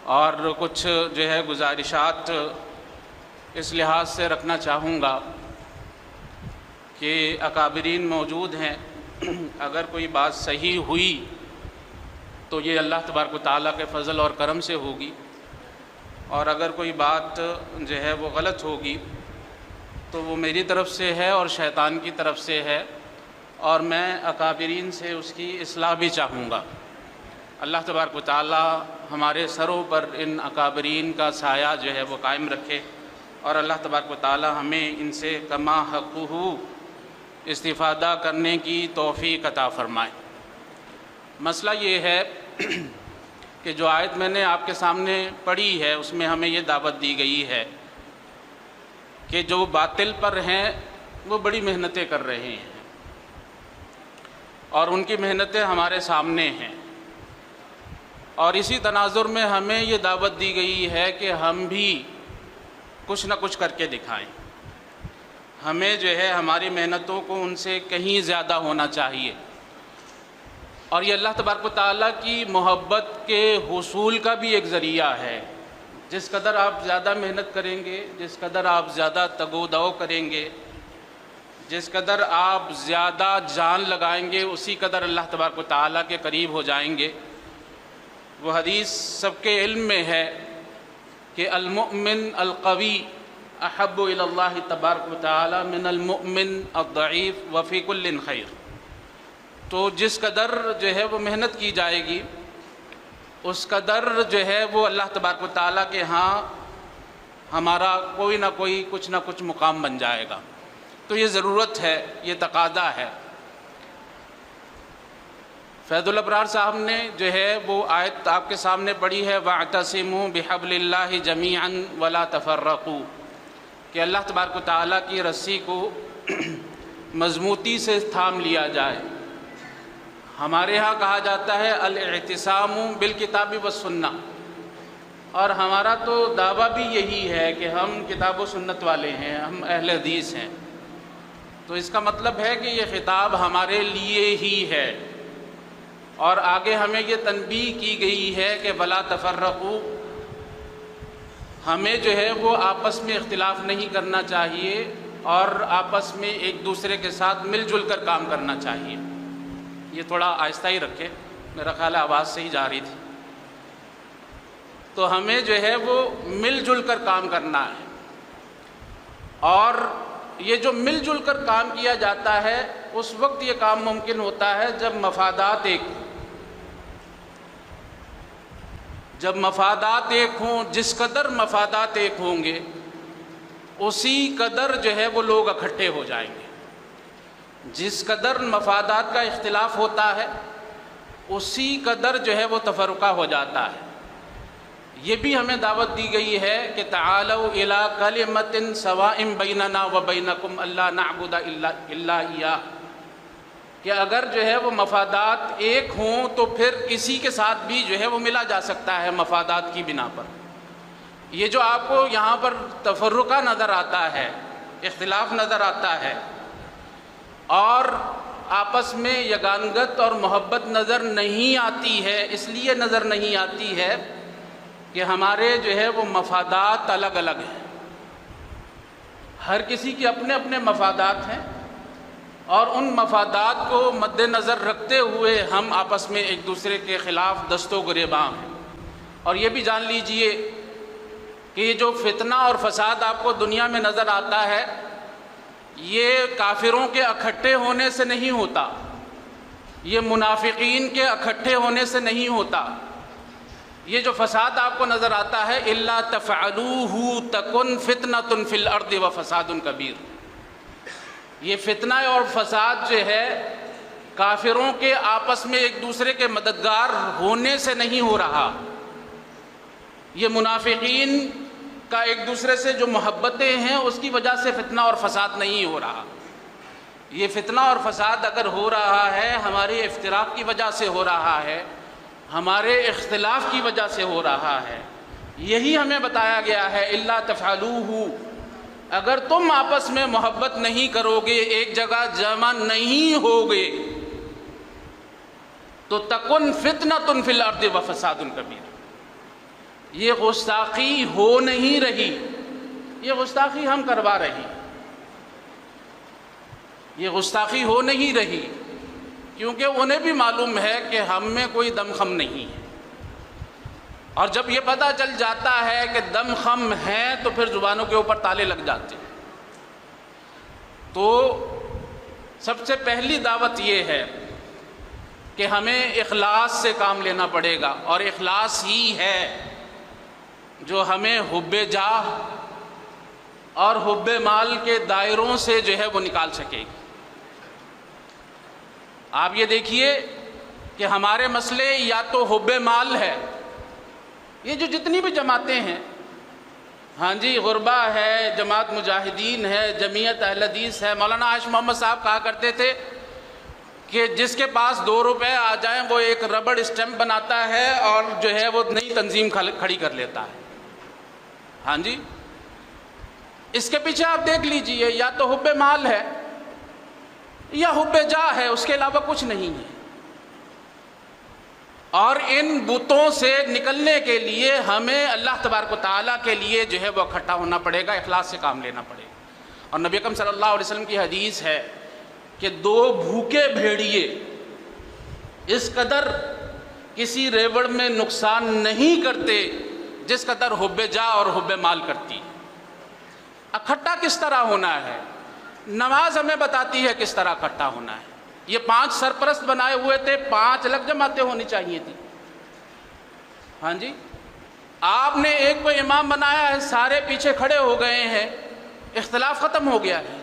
اور کچھ جو ہے گزارشات اس لحاظ سے رکھنا چاہوں گا کہ اکابرین موجود ہیں، اگر کوئی بات صحیح ہوئی تو یہ اللہ تبارک و تعالیٰ کے فضل اور کرم سے ہوگی، اور اگر کوئی بات جو ہے وہ غلط ہوگی تو وہ میری طرف سے ہے اور شیطان کی طرف سے ہے، اور میں اکابرین سے اس کی اصلاح بھی چاہوں گا۔ اللہ تبارک و تعالیٰ ہمارے سروں پر ان اکابرین کا سایہ جو ہے وہ قائم رکھے، اور اللہ تبارک و تعالیٰ ہمیں ان سے کما حقہ استفادہ کرنے کی توفیق عطا فرمائے۔ مسئلہ یہ ہے کہ جو آیت میں نے آپ کے سامنے پڑھی ہے اس میں ہمیں یہ دعوت دی گئی ہے کہ جو باطل پر ہیں وہ بڑی محنتیں کر رہے ہیں، اور ان کی محنتیں ہمارے سامنے ہیں، اور اسی تناظر میں ہمیں یہ دعوت دی گئی ہے کہ ہم بھی کچھ نہ کچھ کر کے دکھائیں۔ ہمیں جو ہے ہماری محنتوں کو ان سے کہیں زیادہ ہونا چاہیے، اور یہ اللہ تبارک و تعالیٰ کی محبت کے حصول کا بھی ایک ذریعہ ہے۔ جس قدر آپ زیادہ محنت کریں گے، جس قدر آپ زیادہ تگ و دو کریں گے، جس قدر آپ زیادہ جان لگائیں گے، اسی قدر اللہ تبارک و تعالیٰ کے قریب ہو جائیں گے۔ وہ حدیث سب کے علم میں ہے کہ المؤمن القوی احب الی اللہ تبارک و تعالی من المؤمن الضعیف وفی کل خیر۔ تو جس قدر جو ہے وہ محنت کی جائے گی اس قدر جو ہے وہ اللہ تبارک و تعالیٰ کے ہاں ہمارا کوئی نہ کوئی کچھ نہ کچھ مقام بن جائے گا۔ تو یہ ضرورت ہے، یہ تقاضا ہے۔ فیض الابرار صاحب نے جو ہے وہ آیت آپ کے سامنے پڑھی ہے، وَاعْتَصِمُوا بِحَبْلِ اللَّهِ جَمِيعًا وَلَا تَفَرَّقُوا، کہ اللہ تبارک و تعالیٰ کی رسی کو مضبوطی سے تھام لیا جائے۔ ہمارے ہاں کہا جاتا ہے الاعتصام بالکتاب والسنہ، اور ہمارا تو دعویٰ بھی یہی ہے کہ ہم کتاب و سنت والے ہیں، ہم اہل حدیث ہیں۔ تو اس کا مطلب ہے کہ یہ خطاب ہمارے لیے ہی ہے، اور آگے ہمیں یہ تنبیہ کی گئی ہے کہ ولا تفرقوا، ہمیں جو ہے وہ آپس میں اختلاف نہیں کرنا چاہیے، اور آپس میں ایک دوسرے کے ساتھ مل جل کر کام کرنا چاہیے۔ یہ تھوڑا آہستہ ہی رکھے، میرا خیال ہے آواز سے ہی جا رہی تھی۔ تو ہمیں جو ہے وہ مل جل کر کام کرنا ہے، اور یہ جو مل جل کر کام کیا جاتا ہے اس وقت یہ کام ممکن ہوتا ہے جب مفادات ایک ہوں۔ جس قدر مفادات ایک ہوں گے اسی قدر جو ہے وہ لوگ اکٹھے ہو جائیں گے۔ جس قدر مفادات کا اختلاف ہوتا ہے اسی قدر جو ہے وہ تفرقہ ہو جاتا ہے۔ یہ بھی ہمیں دعوت دی گئی ہے کہ تعالوا الی کلمۃ سواء بیننا وبینکم الا نعبد الا ایاہ، کہ اگر جو ہے وہ مفادات ایک ہوں تو پھر کسی کے ساتھ بھی جو ہے وہ ملا جا سکتا ہے مفادات کی بنا پر۔ یہ جو آپ کو یہاں پر تفرقہ نظر آتا ہے، اختلاف نظر آتا ہے، اور آپس میں یگانگت اور محبت نظر نہیں آتی ہے، اس لیے نظر نہیں آتی ہے کہ ہمارے جو ہے وہ مفادات الگ الگ ہیں۔ ہر کسی کے اپنے اپنے مفادات ہیں، اور ان مفادات کو مد نظر رکھتے ہوئے ہم آپس میں ایک دوسرے کے خلاف دست و گریباں ہیں۔ اور یہ بھی جان لیجئے کہ یہ جو فتنہ اور فساد آپ کو دنیا میں نظر آتا ہے یہ کافروں کے اکٹھے ہونے سے نہیں ہوتا، یہ منافقین کے اکٹھے ہونے سے نہیں ہوتا۔ یہ جو فساد آپ کو نظر آتا ہے الا تفعلوه تکن فتنة فی الارض وفساد کبیر، یہ فتنہ اور فساد جو ہے کافروں کے آپس میں ایک دوسرے کے مددگار ہونے سے نہیں ہو رہا، یہ منافقین کا ایک دوسرے سے جو محبتیں ہیں اس کی وجہ سے فتنہ اور فساد نہیں ہو رہا۔ یہ فتنہ اور فساد اگر ہو رہا ہے ہمارے افتراق کی وجہ سے ہو رہا ہے، ہمارے اختلاف کی وجہ سے ہو رہا ہے۔ یہی ہمیں بتایا گیا ہے الا تفعلوه، اگر تم آپس میں محبت نہیں کرو گے، ایک جگہ جمع نہیں ہوگے، تو تکن فتنۃ فی الارض وفساد کبیر، یہ گستاخی ہو نہیں رہی، یہ گستاخی ہم کروا رہے ہیں، یہ گستاخی ہو نہیں رہی، کیونکہ انہیں بھی معلوم ہے کہ ہم میں کوئی دم خم نہیں ہے، اور جب یہ پتہ چل جاتا ہے کہ دم خم ہے تو پھر زبانوں کے اوپر تالے لگ جاتے ہیں۔ تو سب سے پہلی دعوت یہ ہے کہ ہمیں اخلاص سے کام لینا پڑے گا، اور اخلاص ہی ہے جو ہمیں حب جاہ اور حب مال کے دائروں سے جو ہے وہ نکال سکے گی۔ آپ یہ دیکھیے کہ ہمارے مسئلے یا تو حب مال ہے، یہ جو جتنی بھی جماعتیں ہیں، ہاں جی، غربا ہے، جماعت مجاہدین ہے، جمعیت اہل حدیث ہے، مولانا عائش محمد صاحب کہا کرتے تھے کہ جس کے پاس 2 روپے آ جائیں وہ ایک ربڑ اسٹیمپ بناتا ہے اور جو ہے وہ نئی تنظیم کھڑی کر لیتا ہے۔ ہاں جی، اس کے پیچھے آپ دیکھ لیجئے، یا تو حب مال ہے یا حب جاہ ہے، اس کے علاوہ کچھ نہیں ہے۔ اور ان بتوں سے نکلنے کے لیے ہمیں اللہ تبارک و تعالیٰ کے لیے جو ہے وہ اکٹھا ہونا پڑے گا، اخلاص سے کام لینا پڑے گا۔ اور نبی اکرم صلی اللہ علیہ وسلم کی حدیث ہے کہ 2 بھوکے بھیڑیے اس قدر کسی ریوڑ میں نقصان نہیں کرتے جس قدر حب جاہ اور حب مال کرتی۔ اکٹھا کس طرح ہونا ہے؟ نماز ہمیں بتاتی ہے کس طرح اکٹھا ہونا ہے۔ یہ 5 سرپرست بنائے ہوئے تھے، 5 الگ جماعتیں ہونی چاہیے تھی۔ ہاں جی، آپ نے ایک کو امام بنایا ہے، سارے پیچھے کھڑے ہو گئے ہیں، اختلاف ختم ہو گیا ہے۔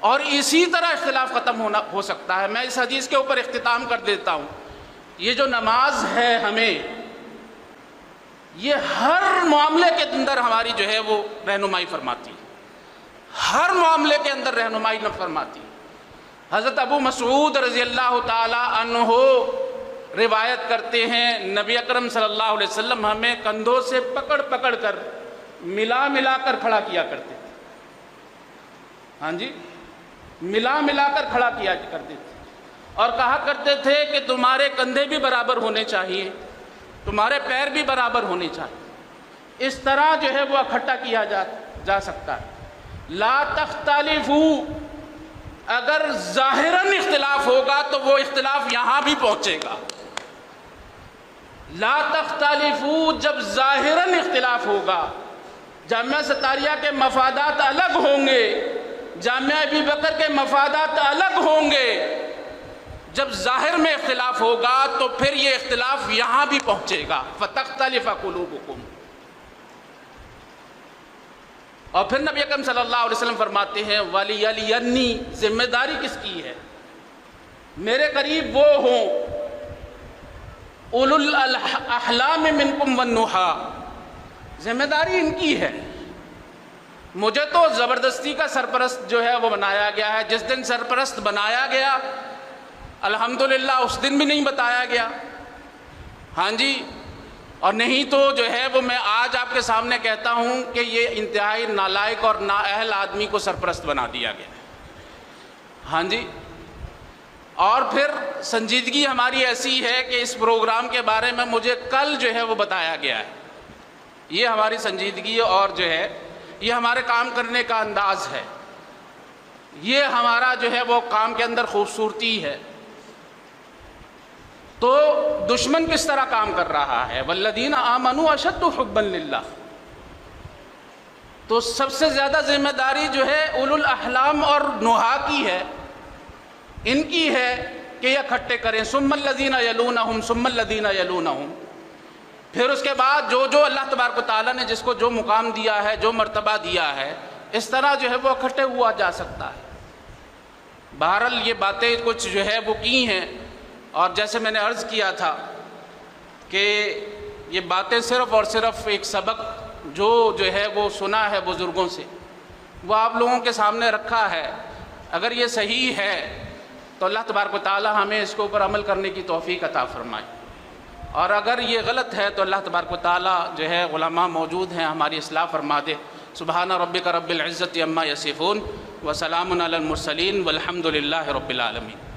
اور اسی طرح اختلاف ختم ہو سکتا ہے۔ میں اس حدیث کے اوپر اختتام کر دیتا ہوں۔ یہ جو نماز ہے ہمیں، یہ ہر معاملے کے اندر ہماری جو ہے وہ رہنمائی فرماتی ہے، ہر معاملے کے اندر رہنمائی نہ فرماتی ہے۔ حضرت ابو مسعود رضی اللہ تعالی عنہ روایت کرتے ہیں، نبی اکرم صلی اللہ علیہ وسلم ہمیں کندھوں سے پکڑ پکڑ کر ملا کر کھڑا کیا کرتے تھے۔ ہاں جی، ملا کر کھڑا کیا کرتے تھے، اور کہا کرتے تھے کہ تمہارے کندھے بھی برابر ہونے چاہیے، تمہارے پیر بھی برابر ہونے چاہیے۔ اس طرح جو ہے وہ اکٹھا کیا جا سکتا ہے۔ لا تختلفوا، اگر ظاہراً اختلاف ہوگا تو وہ اختلاف یہاں بھی پہنچے گا۔ لا تختلفوا، جب ظاہراً اختلاف ہوگا، جامعہ ستاریہ کے مفادات الگ ہوں گے، جامعہ ابی بکر کے مفادات الگ ہوں گے، جب ظاہر میں اختلاف ہوگا تو پھر یہ اختلاف یہاں بھی پہنچے گا۔ فَتَخْتَلِفَ قُلُوبُكُمْ۔ اور پھر نبی اکرم صلی اللہ علیہ وسلم فرماتے ہیں وَلِيَلِيَنِّي، ذمہ داری کس کی ہے؟ میرے قریب وہ ہوں اولو الاحلام منکم والنہا، ذمہ داری ان کی ہے۔ مجھے تو زبردستی کا سرپرست جو ہے وہ بنایا گیا ہے۔ جس دن سرپرست بنایا گیا الحمدللہ اس دن بھی نہیں بتایا گیا، ہاں جی، اور نہیں تو جو ہے وہ میں آج آپ کے سامنے کہتا ہوں کہ یہ انتہائی نالائق اور نااہل آدمی کو سرپرست بنا دیا گیا، ہاں جی۔ اور پھر سنجیدگی ہماری ایسی ہے کہ اس پروگرام کے بارے میں مجھے کل جو ہے وہ بتایا گیا ہے۔ یہ ہماری سنجیدگی اور جو ہے یہ ہمارے کام کرنے کا انداز ہے، یہ ہمارا جو ہے وہ کام کے اندر خوبصورتی ہے۔ تو دشمن کس طرح کام کر رہا ہے؟ والذین آمنوا اشد حبا للہ۔ تو سب سے زیادہ ذمہ داری جو ہے اولو الاحلام اور نہا کی ہے، ان کی ہے کہ یہ اکٹھے کریں۔ ثم الذین یلونہم ثم الذین یلونہم، پھر اس کے بعد جو جو اللہ تبارک و تعالیٰ نے جس کو جو مقام دیا ہے، جو مرتبہ دیا ہے، اس طرح جو ہے وہ اکٹھے ہوا جا سکتا ہے۔ بہرحال یہ باتیں کچھ جو ہے وہ کی ہیں، اور جیسے میں نے عرض کیا تھا کہ یہ باتیں صرف اور صرف ایک سبق جو ہے وہ سنا ہے بزرگوں سے، وہ آپ لوگوں کے سامنے رکھا ہے۔ اگر یہ صحیح ہے تو اللہ تبارک و تعالیٰ ہمیں اس کے اوپر عمل کرنے کی توفیق عطا فرمائے، اور اگر یہ غلط ہے تو اللہ تبارک و تعالیٰ جو ہے علماء موجود ہیں ہماری اصلاح فرما دے۔ سبحان ربک رب العزت عما یصفون وسلام علی المرسلین والحمد للہ رب العالمین۔